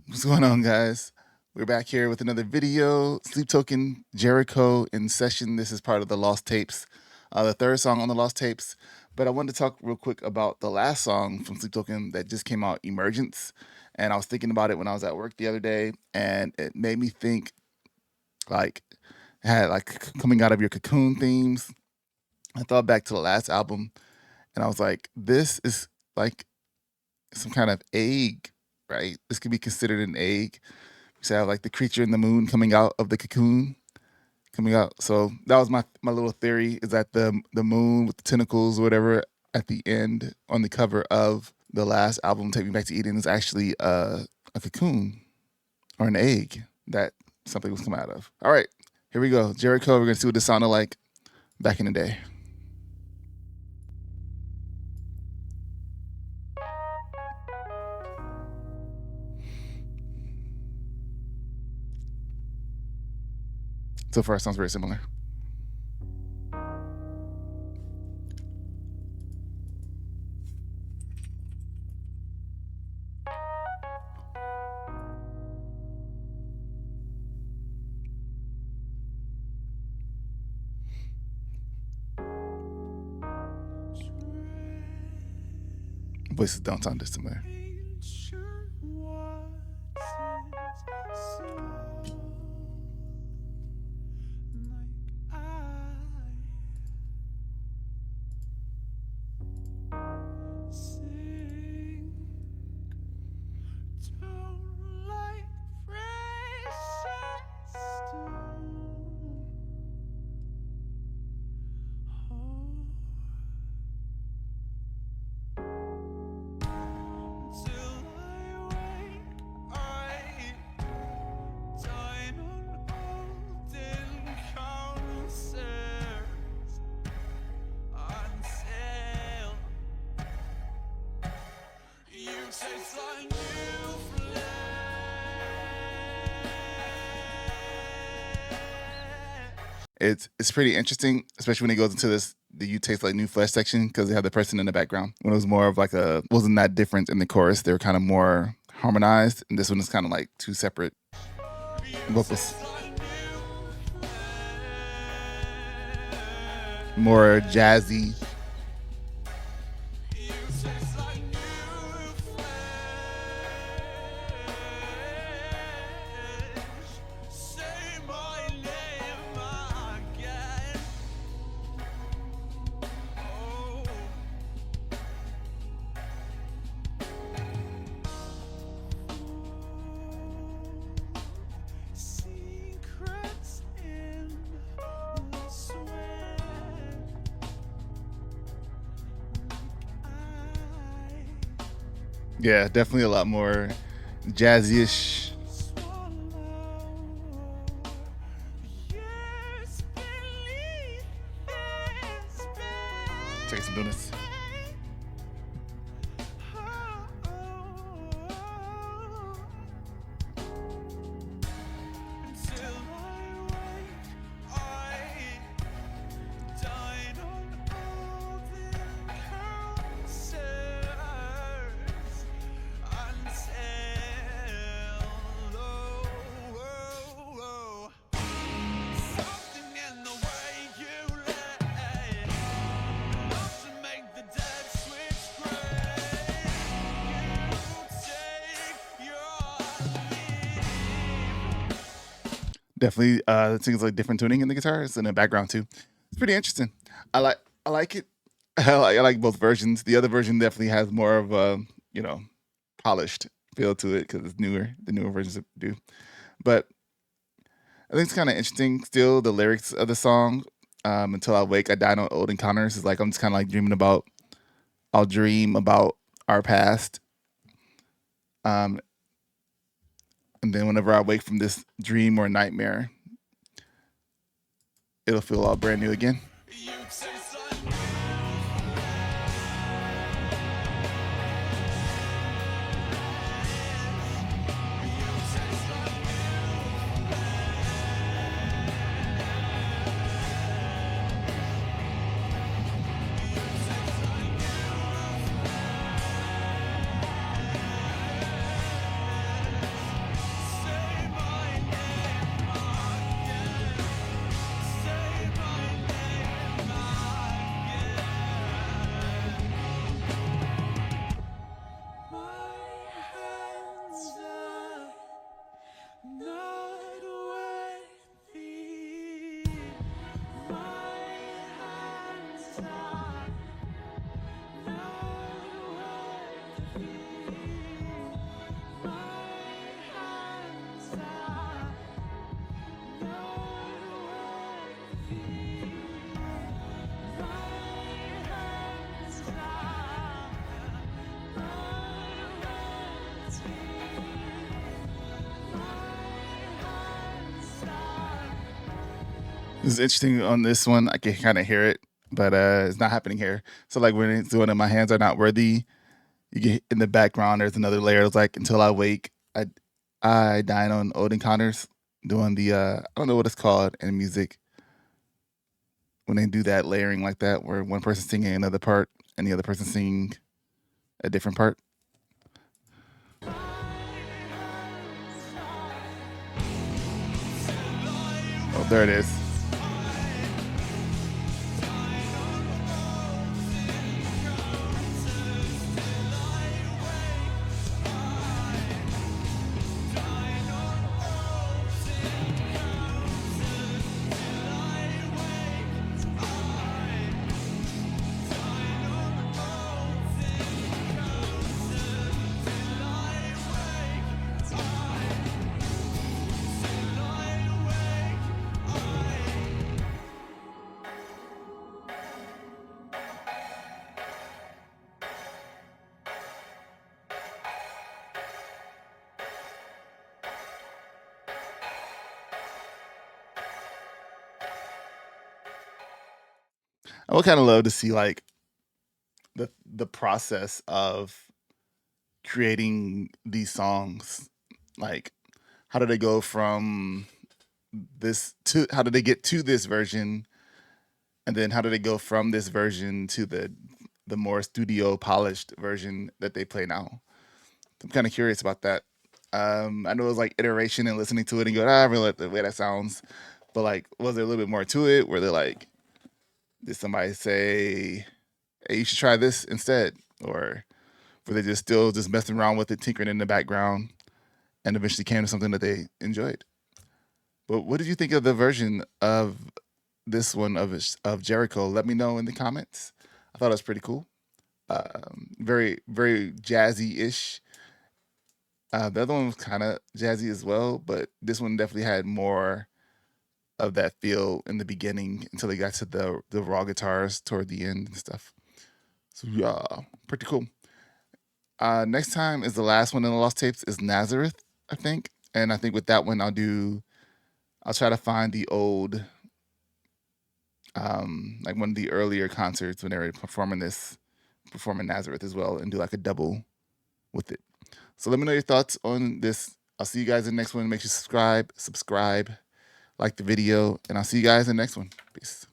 What's going on, guys? We're back here with another video. Sleep Token, Jericho in session. This is part of the Lost Tapes, the third song on the Lost Tapes. But I wanted to talk real quick about the last song from Sleep Token that just came out, Emergence. And I was thinking about it when I was at work the other day, and it made me think like, had like coming out of your cocoon themes. I thought back to the last album, and I was like, this is like some kind of egg, right? This could be considered an egg. So have like the creature in the moon coming out of the cocoon, coming out. So that was my little theory, is that the moon with the tentacles or whatever at the end on the cover of the last album, Take Me Back to Eden, is actually a cocoon or an egg that something was coming out of. All right, here we go. Jericho, we're gonna see what this sounded like back in the day. So far, it sounds very similar. Voices don't sound dissimilar. It's pretty interesting, especially when it goes into this the "You Taste Like New Flesh" section, because they have the person in the background. When it was more of like wasn't that different in the chorus. They were kind of more harmonized, and this one is kind of like two separate vocals, more jazzy. Yeah, definitely a lot more jazzy-ish. Take some donuts. Definitely, it seems like different tuning in the guitars and the background too. It's pretty interesting. I like it. I like both versions. The other version definitely has more of a polished feel to it because it's newer. The newer versions do, but I think it's kind of interesting. Still, the lyrics of the song, "Until I Wake, I Die on Old Encounters," is like I'm just kind of like dreaming about. I'll dream about our past, um, and then whenever I wake from this dream or nightmare, it'll feel all brand new again. It's interesting on this one. I can kind of hear it, but it's not happening here. So like when it's doing it, my hands are not worthy. You get in the background. There's another layer. It's like until I wake. I dine on old encounters doing the I don't know what it's called in music when they do that layering like that, where one person singing another part and the other person singing a different part. Oh, there it is. I would kind of love to see like the process of creating these songs. Like, how did they go from this to how did they get to this version, and then how did they go from this version to the more studio polished version that they play now? I'm kind of curious about that. I know it was like iteration and listening to it and going, I really like the way that sounds. But like, was there a little bit more to it? Where they like, did somebody say, "Hey, you should try this instead," or were they just still just messing around with it, tinkering in the background, and eventually came to something that they enjoyed? But what did you think of the version of this one of Jericho? Let me know in the comments. I thought it was pretty cool. Very very jazzy ish. The other one was kind of jazzy as well, but this one definitely had more of that feel in the beginning until they got to the raw guitars toward the end and stuff. So yeah, pretty cool. Next time is the last one in the Lost Tapes is Nazareth, I think, and I think with that one I'll try to find the old like one of the earlier concerts when they were performing Nazareth as well, and do like a double with it. So let me know your thoughts on this. I'll see you guys in the next one. Make sure you subscribe, like the video, and I'll see you guys in the next one. Peace.